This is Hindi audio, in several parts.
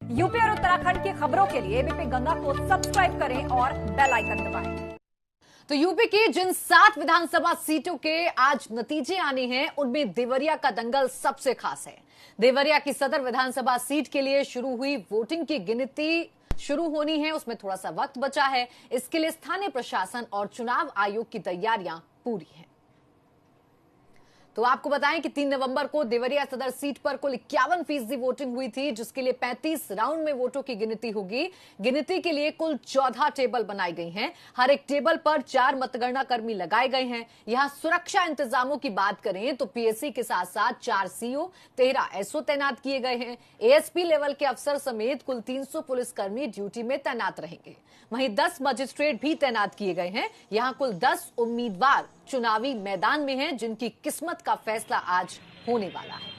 यूपी और उत्तराखंड की खबरों के लिए एबीपी गंगा को सब्सक्राइब करें और बेल आइकन दबाएं। तो यूपी की जिन 7 विधानसभा सीटों के आज नतीजे आने हैं, उनमें देवरिया का दंगल सबसे खास है। देवरिया की सदर विधानसभा सीट के लिए शुरू हुई वोटिंग की गिनती शुरू होनी है, उसमें थोड़ा सा वक्त बचा है। इसके लिए स्थानीय प्रशासन और चुनाव आयोग की तैयारियां पूरी हैं। तो आपको बताएं कि 3 नवंबर को देवरिया सदर सीट पर कुल 51% वोटिंग हुई थी, जिसके लिए 35 राउंड में वोटों की गिनती होगी। गिनती के लिए कुल 14 टेबल बनाई गई हैं। हर एक टेबल पर 4 मतगणना कर्मी लगाए गए हैं। यहां सुरक्षा इंतजामों की बात करें तो पीएससी के साथ साथ 4 सीओ, 13 एसओ तैनात किए गए हैं। एएसपी लेवल के अफसर समेत कुल 300 पुलिसकर्मी ड्यूटी में तैनात रहेंगे। वहीं 10 मजिस्ट्रेट भी तैनात किए गए हैं। यहां कुल 10 उम्मीदवार चुनावी मैदान में हैं, जिनकी किस्मत का फैसला आज होने वाला है।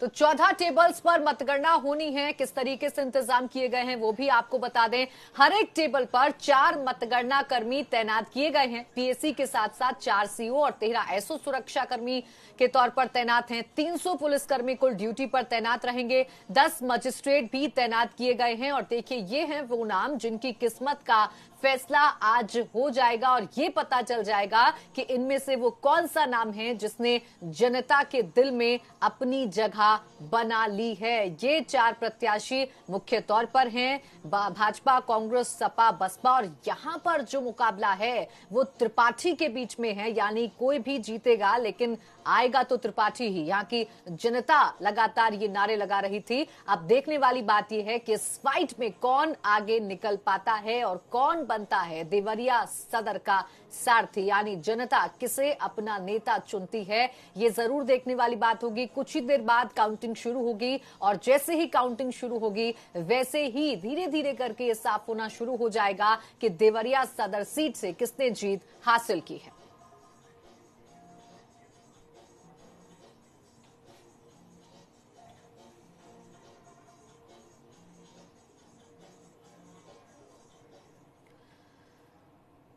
तो 14 टेबल्स पर मतगणना होनी है। किस तरीके से इंतजाम किए गए हैं वो भी आपको बता दें। हर एक टेबल पर 4 मतगणना कर्मी तैनात किए गए हैं। पीएससी के साथ साथ 4 सीओ और 13 एसओ सुरक्षा कर्मी के तौर पर तैनात हैं। 300 पुलिसकर्मी कुल ड्यूटी पर तैनात रहेंगे। 10 मजिस्ट्रेट भी तैनात किए गए हैं। और देखिए, ये हैं वो नाम जिनकी किस्मत का फैसला आज हो जाएगा और ये पता चल जाएगा कि इनमें से वो कौन सा नाम है जिसने जनता के दिल में अपनी जगह बना ली है। ये 4 प्रत्याशी मुख्य तौर पर हैं, भाजपा, कांग्रेस, सपा, बसपा। और यहां पर जो मुकाबला है वो त्रिपाठी के बीच में है, यानी कोई भी जीतेगा लेकिन आएगा तो त्रिपाठी ही। यहाँ की जनता लगातार ये नारे लगा रही थी। अब देखने वाली बात यह है कि इस फाइट में कौन आगे निकल पाता है और कौन बनता है देवरिया सदर का सारथी, यानी जनता किसे अपना नेता चुनती है। ये जरूर देखने वाली बात होगी। कुछ ही देर बाद काउंटिंग शुरू होगी और जैसे ही काउंटिंग शुरू होगी वैसे ही धीरे धीरे करके ये साफ होना शुरू हो जाएगा कि देवरिया सदर सीट से किसने जीत हासिल की है।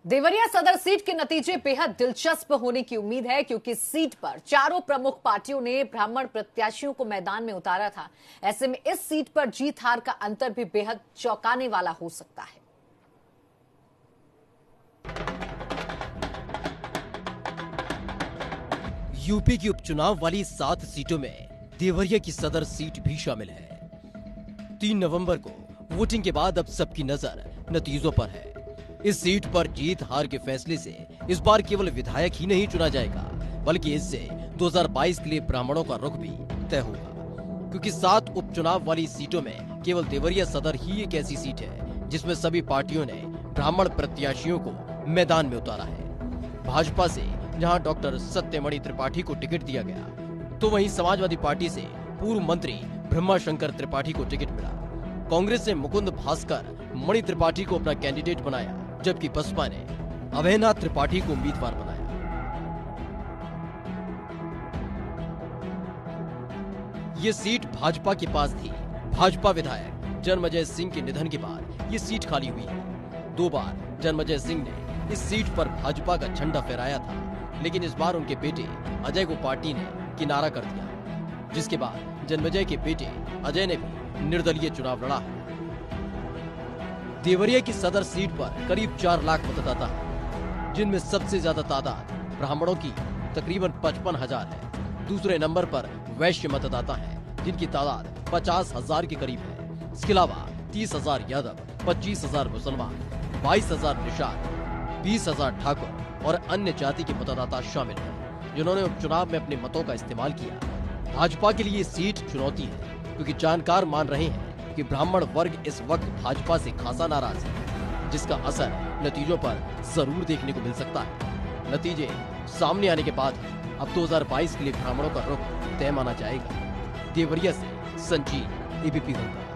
देवरिया सदर सीट के नतीजे बेहद दिलचस्प होने की उम्मीद है, क्योंकि सीट पर चारों प्रमुख पार्टियों ने ब्राह्मण प्रत्याशियों को मैदान में उतारा था। ऐसे में इस सीट पर जीत हार का अंतर भी बेहद चौंकाने वाला हो सकता है। यूपी की उपचुनाव वाली 7 सीटों में देवरिया की सदर सीट भी शामिल है। 3 नवंबर को वोटिंग के बाद अब सबकी नजर नतीजों पर है। इस सीट पर जीत हार के फैसले से इस बार केवल विधायक ही नहीं चुना जाएगा, बल्कि इससे 2022 के लिए ब्राह्मणों का रुख भी तय होगा। क्योंकि 7 उपचुनाव वाली सीटों में केवल देवरिया सदर ही एक ऐसी सीट है जिसमें सभी पार्टियों ने ब्राह्मण प्रत्याशियों को मैदान में उतारा है। भाजपा से जहां डॉक्टर सत्यमणि त्रिपाठी को टिकट दिया गया, तो वहीं समाजवादी पार्टी से पूर्व मंत्री ब्रह्माशंकर त्रिपाठी को टिकट मिला। कांग्रेस ने मुकुंद भास्कर मणि त्रिपाठी को अपना कैंडिडेट बनाया, जबकि बसपा ने अभयनाथ त्रिपाठी को उम्मीदवार बनाया। ये सीट भाजपा के पास थी। भाजपा विधायक जन्मजय सिंह के निधन के बाद ये सीट खाली हुई है। 2 बार जन्मजय सिंह ने इस सीट पर भाजपा का झंडा फहराया था, लेकिन इस बार उनके बेटे अजय को पार्टी ने किनारा कर दिया, जिसके बाद जन्मजय के बेटे अजय ने भी निर्दलीय चुनाव लड़ा है। देवरिया की सदर सीट पर करीब 4 लाख मतदाता हैं, जिनमें सबसे ज्यादा तादाद ब्राह्मणों की तकरीबन 55,000 है। दूसरे नंबर पर वैश्य मतदाता हैं, जिनकी तादाद 50,000 के करीब है। इसके अलावा 30,000 यादव, 25,000 मुसलमान, 22,000 निषाद, 20,000 ठाकुर और अन्य जाति के मतदाता शामिल हैं, जिन्होंने उपचुनाव में अपने मतों का इस्तेमाल किया। भाजपा के लिए सीट चुनौती है, क्योंकि जानकार मान रहे हैं कि ब्राह्मण वर्ग इस वक्त भाजपा से खासा नाराज है, जिसका असर नतीजों पर जरूर देखने को मिल सकता है। नतीजे सामने आने के बाद अब 2022 के लिए ब्राह्मणों का रुख तय माना जाएगा। देवरिया से संजीव, एबीपी गंगा।